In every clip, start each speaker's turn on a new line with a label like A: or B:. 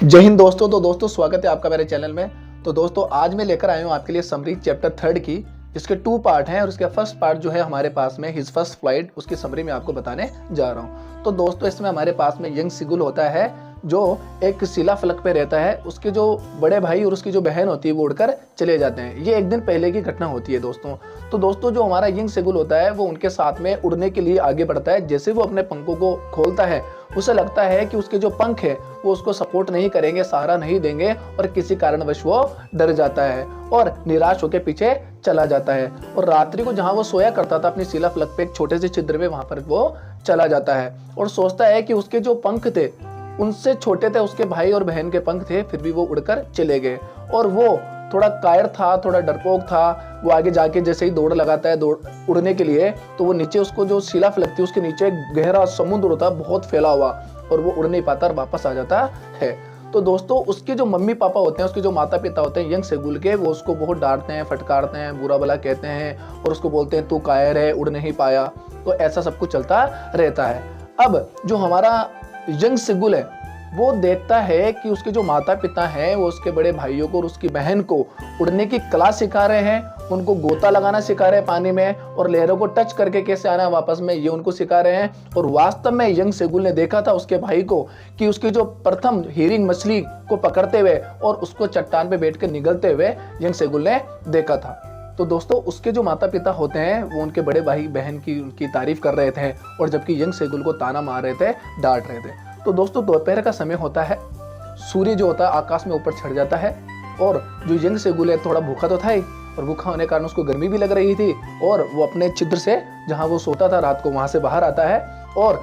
A: जय हिंद दोस्तों। तो दोस्तों स्वागत है आपका मेरे चैनल में। तो दोस्तों आज मैं लेकर आया हूँ आपके लिए समरी चैप्टर 3 की, जिसके 2 पार्ट हैं और उसका फर्स्ट पार्ट जो है हमारे पास में हिज फर्स्ट फ्लाइट, उसकी समरी में आपको बताने जा रहा हूँ। तो दोस्तों इसमें हमारे पास में यंग सिगुल होता है जो एक शिला फलक पे रहता है। उसके जो बड़े भाई और उसकी जो बहन होती है वो उड़कर चले जाते हैं। ये एक दिन पहले की घटना होती है दोस्तों। तो दोस्तों जो हमारा यंग सिगुल होता है वो उनके साथ में उड़ने के लिए आगे बढ़ता है। जैसे वो अपने पंखों को खोलता है उसे लगता है कि उसके जो पंख है वो उसको सपोर्ट नहीं करेंगे, सहारा नहीं देंगे, और किसी कारणवश वो डर जाता है और निराश होकर पीछे चला जाता है। और रात्रि को जहां वो सोया करता था अपनी शिला फलक पे एक छोटे से छिद्र में, वहां पर वो चला जाता है और सोचता है कि उसके जो पंख थे उनसे छोटे थे, उसके भाई और बहन के पंख थे, फिर भी वो उड़कर चले गए। और वो थोड़ा कायर था, थोड़ा डरपोक था। वो आगे जाके जैसे ही दौड़ लगाता है उड़ने के लिए, तो वो नीचे उसको जो शिला फलक थी उसके नीचे गहरा समुद्र होता है बहुत फैला हुआ, और वो उड़ नहीं पाता और वापस आ जाता है। तो दोस्तों उसके जो मम्मी पापा होते हैं, उसके जो माता पिता होते हैं यंग सेगुल के, वो उसको बहुत डांटते हैं, फटकारते हैं, बुरा भला कहते हैं और उसको बोलते हैं तू कायर है, उड़ नहीं पाया। तो ऐसा सब कुछ चलता रहता है। अब जो हमारा यंग सिगुल है वो देखता है कि उसके जो माता पिता हैं वो उसके बड़े भाइयों को और उसकी बहन को उड़ने की कला सिखा रहे हैं, उनको गोता लगाना सिखा रहे हैं पानी में, और लहरों को टच करके कैसे आना है वापस में, ये उनको सिखा रहे हैं। और वास्तव में यंग सेगुल ने देखा था उसके भाई को कि उसकी जो प्रथम हीरिंग मछली को पकड़ते हुए और उसको चट्टान पे बैठ कर निगलते हुए यंग सेगुल ने देखा था। तो दोस्तों उसके जो माता पिता होते हैं वो उनके बड़े भाई बहन की उनकी तारीफ कर रहे थे, और जबकि यंग सेगुल को ताना मार रहे थे, डांट रहे थे। तो दोस्तों दोपहर का समय होता है, सूर्य जो होता है आकाश में ऊपर चढ़ जाता है, और जो यंग सेगुल है थोड़ा भूखा तो था ही, और भूखा होने के कारण उसको गर्मी भी लग रही थी, और वो अपने छिद्र से जहां वो सोता था रात को वहां से बाहर आता है और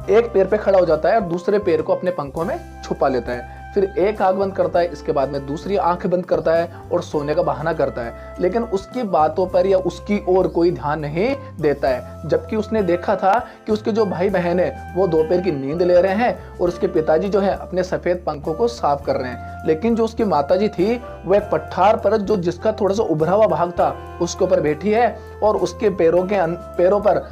A: एक पैर पे खड़ा हो जाता है और दूसरे पैर को अपने पंखों में छुपा लेता है। फिर एक आंख बंद करता है, इसके बाद में दूसरी आंख बंद करता है और सोने का बहाना करता है, लेकिन उसकी बातों पर या उसकी ओर कोई ध्यान नहीं देता है। जबकि उसने देखा था कि उसके जो भाई बहन है वो दोपहर की नींद ले रहे हैं और उसके पिताजी जो है अपने सफेद पंखों को साफ कर रहे हैं। लेकिन जो उसकी माताजी थी वो एक पठार पर जो जिसका थोड़ा सा उभरा हुआ भाग था उसके ऊपर बैठी है, और उसके पैरों पर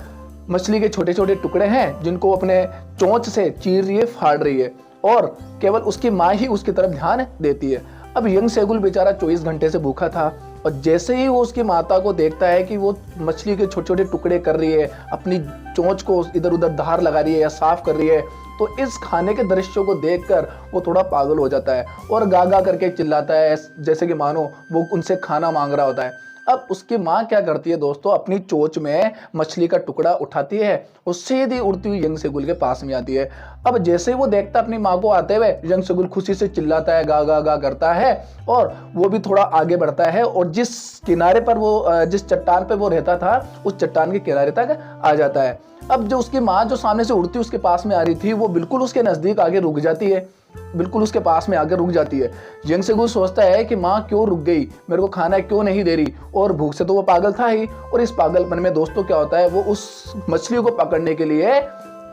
A: मछली के छोटे छोटे टुकड़े हैं जिनको अपने चोंच से चीर रही है, फाड़ रही है, और केवल उसकी माँ ही उसकी तरफ ध्यान देती है। अब यंग सेगुल बेचारा 24 घंटे से भूखा था, और जैसे ही वो उसकी माता को देखता है कि वो मछली के छोटे छोटे टुकड़े कर रही है, अपनी चोंच को इधर उधर धार लगा रही है या साफ कर रही है, तो इस खाने के दृश्यों को देखकर वो थोड़ा पागल हो जाता है और गा गा करके चिल्लाता है जैसे कि मानो वो उनसे खाना मांग रहा होता है। अब उसकी माँ क्या करती है दोस्तों, अपनी चोंच में मछली का टुकड़ा उठाती है, वो सीधी उड़ती हुई यंग सेगुल के पास में आती है। अब जैसे ही वो देखता अपनी माँ को आते हुए, यंग सेगुल खुशी से चिल्लाता है, गा गा गा करता है, और वो भी थोड़ा आगे बढ़ता है और जिस किनारे पर वो जिस चट्टान पे वो रहता था उस चट्टान के किनारे तक आ जाता है। अब जो उसकी माँ जो सामने से उड़ती उसके पास में आ रही थी वो बिल्कुल उसके नजदीक आगे रुक जाती है, बिल्कुल उसके पास में आगे रुक जाती है। यंग सेगुल सोचता है कि माँ क्यों रुक गई, मेरे को खाना क्यों नहीं दे रही, और भूख से तो वो पागल था ही। और इस पागलपन में दोस्तों क्या होता है, वो उस मछली को पकड़ने के लिए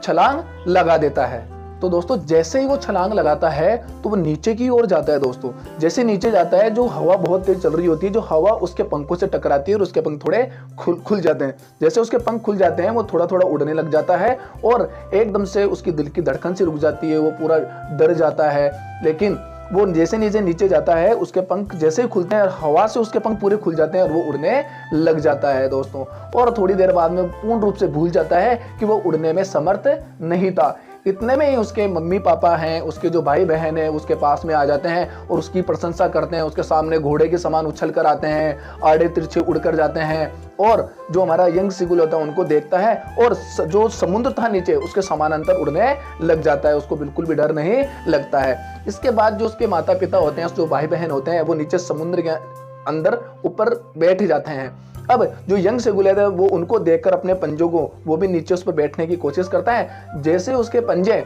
A: छलांग लगा देता है। तो दोस्तों जैसे ही वो छलांग लगाता है तो वो नीचे की ओर जाता है। दोस्तों जैसे नीचे जाता है, जो हवा बहुत तेज चल रही होती है, जो हवा उसके पंखों से टकराती है और उसके पंख थोड़े खुल जाते हैं। जैसे उसके पंख खुल जाते हैं वो थोड़ा थोड़ा उड़ने लग जाता है, और एकदम से उसकी दिल की धड़कन से रुक जाती है, वो पूरा डर जाता है। लेकिन वो जैसे नीचे जाता है उसके पंख जैसे ही खुलते हैं, हवा से उसके पंख पूरे खुल जाते हैं और वो उड़ने लग जाता है दोस्तों। और थोड़ी देर बाद में पूर्ण रूप से भूल जाता है कि वो उड़ने में समर्थ नहीं था। इतने में ही उसके मम्मी पापा हैं, उसके जो भाई बहन है उसके पास में आ जाते हैं और उसकी प्रशंसा करते हैं। उसके सामने घोड़े के समान उछल कर आते हैं, आड़े तिरछे उड़कर जाते हैं, और जो हमारा यंग सिगुल होता है उनको देखता है और जो समुद्र था नीचे उसके समानांतर उड़ने लग जाता है, उसको बिल्कुल भी डर नहीं लगता है। इसके बाद जो उसके माता पिता होते हैं, जो भाई बहन होते हैं, वो नीचे समुद्र के अंदर ऊपर बैठ जाते हैं। अब जो यंग सेगुल है वो उनको देखकर अपने पंजों को वो भी नीचे उस पर बैठने की कोशिश करता है। जैसे उसके पंजे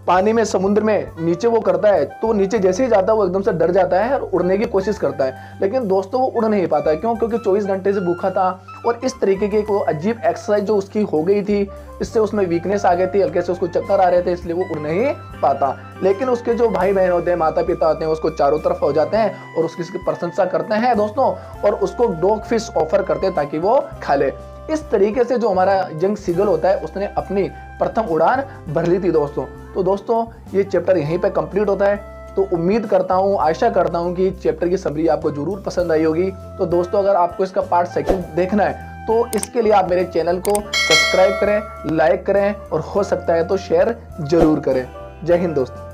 A: पानी में समुद्र में नीचे वो करता है तो नीचे जैसे ही जाता है वो एकदम से डर जाता है और उड़ने की कोशिश करता है, लेकिन दोस्तों वो उड़ नहीं पाता है। क्यों? क्योंकि 24 घंटे से भूखा था, और इस तरीके की वो अजीब एक्सरसाइज जो उसकी हो गई थी, इससे उसमें वीकनेस आ गई थी, हल्के से उसको चक्कर आ रहे थे, इसलिए वो उड़ नहीं पाता। लेकिन उसके जो भाई बहन होते हैं, माता पिता होते हैं, उसको चारों तरफ हो जाते हैं और उसकी प्रशंसा करते हैं दोस्तों, और उसको डॉग फिश ऑफर करते हैं ताकि वो खा ले। इस तरीके से जो हमारा यंग सीगल होता है उसने अपनी प्रथम उड़ान भर ली थी दोस्तों। तो दोस्तों ये चैप्टर यहीं पे कंप्लीट होता है। तो उम्मीद करता हूँ, आशा करता हूँ कि चैप्टर की समरी आपको जरूर पसंद आई होगी। तो दोस्तों अगर आपको इसका पार्ट सेकंड देखना है तो इसके लिए आप मेरे चैनल को सब्सक्राइब करें, लाइक करें और हो सकता है तो शेयर जरूर करें। जय हिंद दोस्तों।